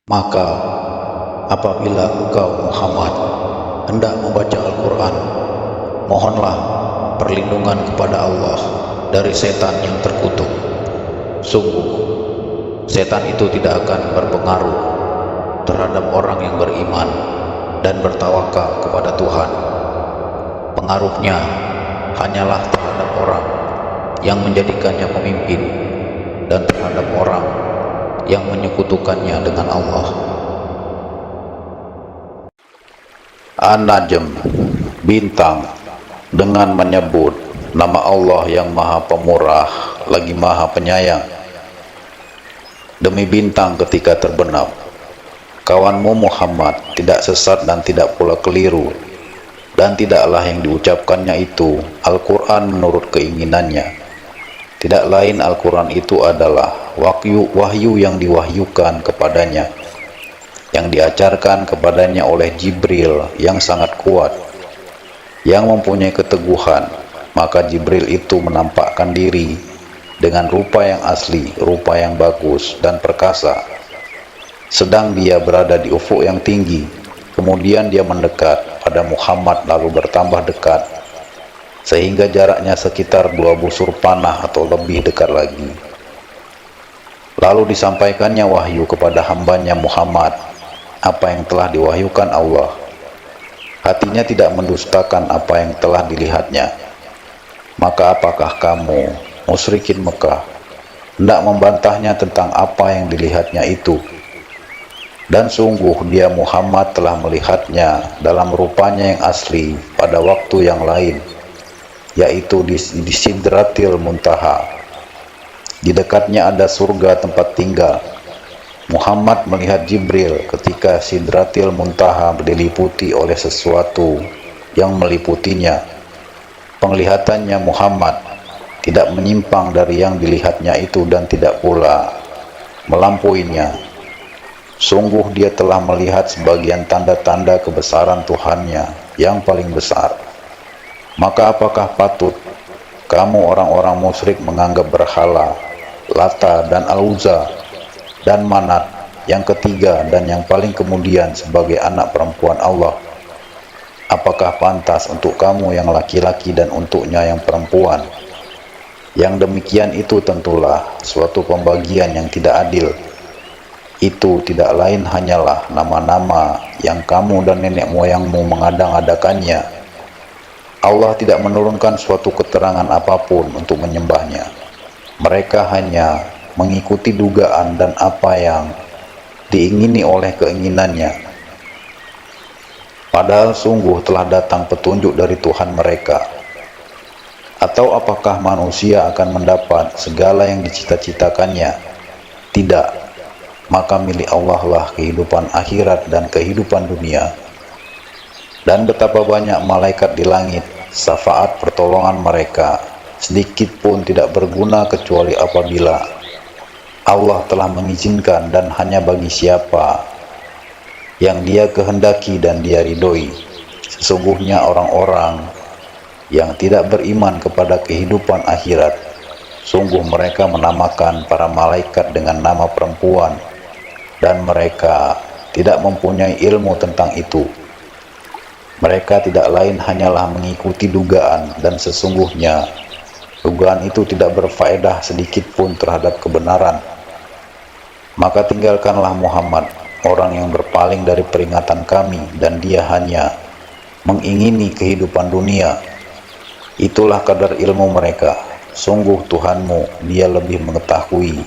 Maka apabila engkau Muhammad hendak membaca Al-Quran, mohonlah perlindungan kepada Allah dari setan yang terkutuk. Sungguh, setan itu tidak akan berpengaruh terhadap orang yang beriman dan bertawakal kepada Tuhan. Pengaruhnya hanyalah terhadap orang yang menjadikannya pemimpin dan terhadap orang yang menyekutukannya dengan Allah. An-Najm, bintang, dengan menyebut nama Allah yang Maha Pemurah lagi Maha Penyayang. Demi bintang ketika terbenam, kawanmu Muhammad tidak sesat dan tidak pula keliru, dan tidaklah yang diucapkannya itu Al-Quran menurut keinginannya. Tidak lain Al-Quran itu adalah wahyu yang diwahyukan kepadanya, yang diajarkan kepadanya oleh Jibril yang sangat kuat, yang mempunyai keteguhan. Maka Jibril itu menampakkan diri dengan rupa yang asli, rupa yang bagus dan perkasa. Sedang dia berada di ufuk yang tinggi, kemudian dia mendekat pada Muhammad lalu bertambah dekat, sehingga jaraknya sekitar 2 busur panah atau lebih dekat lagi. Lalu disampaikannya wahyu kepada hambanya Muhammad apa yang telah diwahyukan Allah. Hatinya tidak mendustakan apa yang telah dilihatnya. Maka apakah kamu, musyrikin Mekah, hendak membantahnya tentang apa yang dilihatnya itu? Dan sungguh dia Muhammad telah melihatnya dalam rupanya yang asli pada waktu yang lain, yaitu di Sidratil Muntaha. Di dekatnya ada surga tempat tinggal. Muhammad melihat Jibril ketika Sidratil Muntaha diliputi oleh sesuatu yang meliputinya. Penglihatannya Muhammad tidak menyimpang dari yang dilihatnya itu dan tidak pula melampauinya. Sungguh dia telah melihat sebagian tanda-tanda kebesaran Tuhannya yang paling besar. Maka apakah patut kamu orang-orang musyrik menganggap berhala, Lata dan Al-Uzza dan Manat yang ketiga dan yang paling kemudian sebagai anak perempuan Allah? Apakah pantas untuk kamu yang laki-laki dan untuknya yang perempuan? Yang demikian itu tentulah suatu pembagian yang tidak adil. Itu tidak lain hanyalah nama-nama yang kamu dan nenek moyangmu mengadang-adakannya. Allah tidak menurunkan suatu keterangan apapun untuk menyembahnya. Mereka hanya mengikuti dugaan dan apa yang diingini oleh keinginannya. Padahal sungguh telah datang petunjuk dari Tuhan mereka. Atau apakah manusia akan mendapat segala yang dicita-citakannya? Tidak. Maka milik Allah lah kehidupan akhirat dan kehidupan dunia. Dan betapa banyak malaikat di langit, syafaat pertolongan mereka sedikit pun tidak berguna kecuali apabila Allah telah mengizinkan, dan hanya bagi siapa yang Dia kehendaki dan Dia ridhoi. Sesungguhnya orang-orang yang tidak beriman kepada kehidupan akhirat, sungguh mereka menamakan para malaikat dengan nama perempuan, dan mereka tidak mempunyai ilmu tentang itu. Mereka tidak lain hanyalah mengikuti dugaan, dan sesungguhnya dugaan itu tidak berfaedah sedikit pun terhadap kebenaran. Maka tinggalkanlah Muhammad, orang yang berpaling dari peringatan kami, dan dia hanya mengingini kehidupan dunia. Itulah kadar ilmu mereka. Sungguh Tuhanmu, Dia lebih mengetahui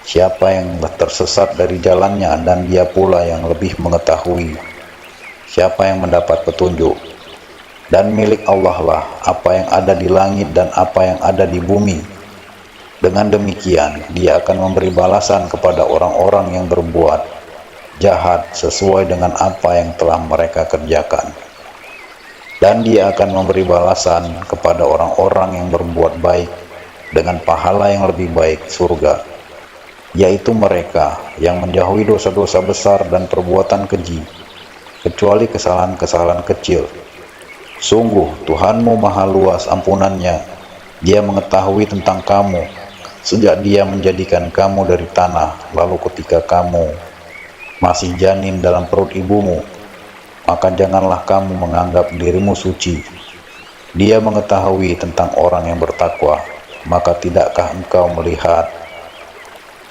siapa yang tersesat dari jalannya, dan Dia pula yang lebih mengetahui siapa yang mendapat petunjuk. Dan milik Allah lah apa yang ada di langit dan apa yang ada di bumi. Dengan demikian Dia akan memberi balasan kepada orang-orang yang berbuat jahat sesuai dengan apa yang telah mereka kerjakan. Dan Dia akan memberi balasan kepada orang-orang yang berbuat baik dengan pahala yang lebih baik, surga, yaitu mereka yang menjauhi dosa-dosa besar dan perbuatan keji, kecuali kesalahan-kesalahan kecil. Sungguh Tuhanmu maha luas ampunannya. Dia mengetahui tentang kamu sejak Dia menjadikan kamu dari tanah, lalu ketika kamu masih janin dalam perut ibumu, maka janganlah kamu menganggap dirimu suci. Dia mengetahui tentang orang yang bertakwa, maka tidakkah engkau melihat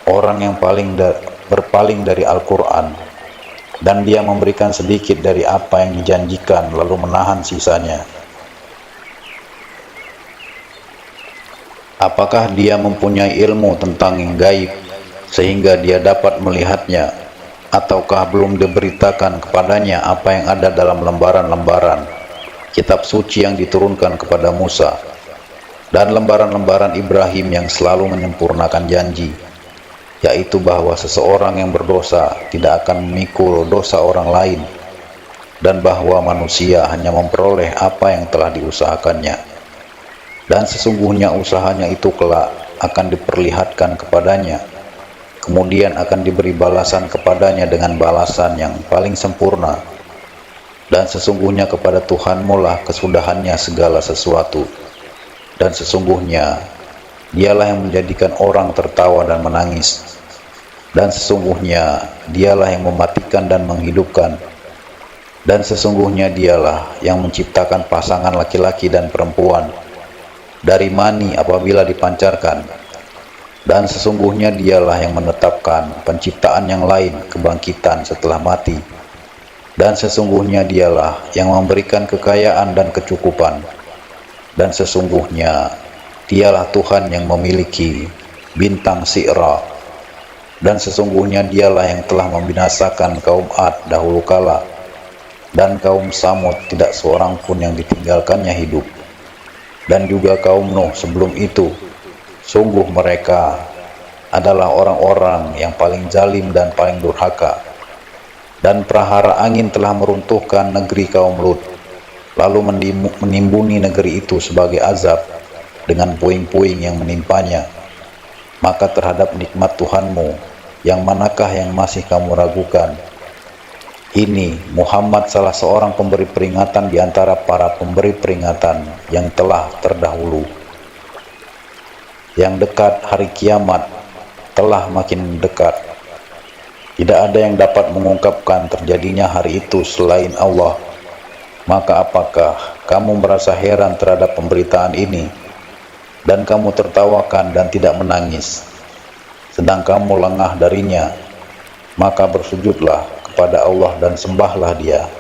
orang yang berpaling dari Al-Quran, dan dia memberikan sedikit dari apa yang dijanjikan lalu menahan sisanya? Apakah dia mempunyai ilmu tentang yang gaib sehingga dia dapat melihatnya, ataukah belum diberitakan kepadanya apa yang ada dalam lembaran-lembaran kitab suci yang diturunkan kepada Musa dan lembaran-lembaran Ibrahim yang selalu menyempurnakan janji, yaitu bahwa seseorang yang berdosa tidak akan memikul dosa orang lain, dan bahwa manusia hanya memperoleh apa yang telah diusahakannya, dan sesungguhnya usahanya itu kelak akan diperlihatkan kepadanya, kemudian akan diberi balasan kepadanya dengan balasan yang paling sempurna, dan sesungguhnya kepada Tuhanmu lah kesudahannya segala sesuatu, dan sesungguhnya dialah yang menjadikan orang tertawa dan menangis, dan sesungguhnya dialah yang mematikan dan menghidupkan, dan sesungguhnya dialah yang menciptakan pasangan laki-laki dan perempuan dari mani apabila dipancarkan, dan sesungguhnya dialah yang menetapkan penciptaan yang lain kebangkitan setelah mati, dan sesungguhnya dialah yang memberikan kekayaan dan kecukupan, dan sesungguhnya dialah Tuhan yang memiliki bintang Si'ra, dan sesungguhnya dialah yang telah membinasakan kaum Ad dahulu kala, dan kaum Samud tidak seorang pun yang ditinggalkannya hidup, dan juga kaum Nuh sebelum itu. Sungguh mereka adalah orang-orang yang paling zalim dan paling durhaka. Dan prahara angin telah meruntuhkan negeri kaum Lut, lalu menimbuni negeri itu sebagai azab dengan puing-puing yang menimpanya. Maka terhadap nikmat Tuhanmu, yang manakah yang masih kamu ragukan? Ini Muhammad salah seorang pemberi peringatan di antara para pemberi peringatan yang telah terdahulu. Yang dekat hari kiamat telah makin dekat. Tidak ada yang dapat mengungkapkan terjadinya hari itu selain Allah. Maka apakah kamu merasa heran terhadap pemberitaan ini, dan kamu tertawakan dan tidak menangis, sedang kamu lengah darinya? Maka bersujudlah kepada Allah dan sembahlah Dia.